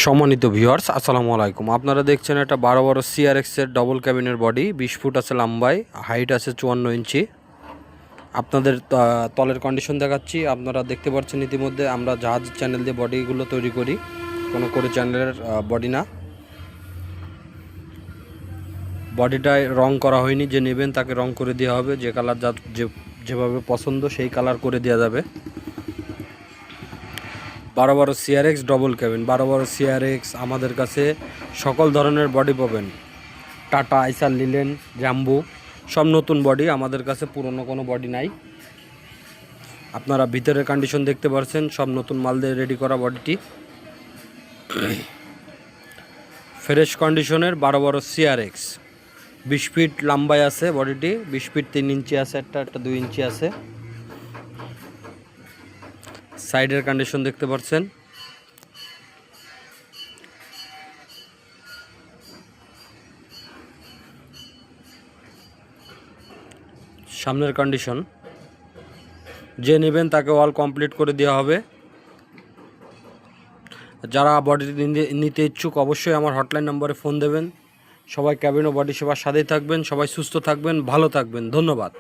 সম্মানিত ভিউয়ার্স আসসালামু আলাইকুম। আপনারা দেখছেন এটা 12 CRX এর ডবল ক্যাবিনের বডি, 20 ফুট আছে লম্বায়, হাইট আছে 54 ইঞ্চি। আপনাদের তলের কন্ডিশন দেখাচ্ছি। আপনারা দেখতে পাচ্ছেন ইতিমধ্যে আমরা জাহাজ চ্যানেল দিয়ে বডিগুলো তৈরি করি, কোনো করে চ্যানেলের বডি না। বডিটায় রং করা হয়নি, যে নেবেন তাকে রং করে দেওয়া হবে, যে কালার যেভাবে পছন্দ সেই কালার করে দেওয়া যাবে। 12 CRX ডবল ক্যাবিন, 12 CRX আমাদের কাছে সকল ধরনের বডি পাবেন। টাটা, আইসার, লিলেন, জাম্বু সব নতুন বডি আমাদের কাছে, পুরনো কোনো বডি নাই। আপনারা ভিতরের কন্ডিশন দেখতে পাচ্ছেন, সব নতুন মাল দিয়ে রেডি করা বডিটি ফ্রেশ কন্ডিশনের 12 CRX। 20 ফিট লম্বায় আছে বডিটি, 20 ফিট 3 ইঞ্চি আছে, একটা 2 ইঞ্চি আছে। সাইডের কন্ডিশন দেখতে পাচ্ছেন। সামনের কন্ডিশন, যে নেবেন তাকে অল কমপ্লিট করে দেওয়া হবে। যারা বডি নিতে ইচ্ছুক অবশ্যই আমার হটলাইন নম্বরে ফোন দেবেন। সবাই ক্যাবিন ও বডি সেবার সাথেই থাকবেন। সবাই সুস্থ থাকবেন, ভালো থাকবেন। ধন্যবাদ।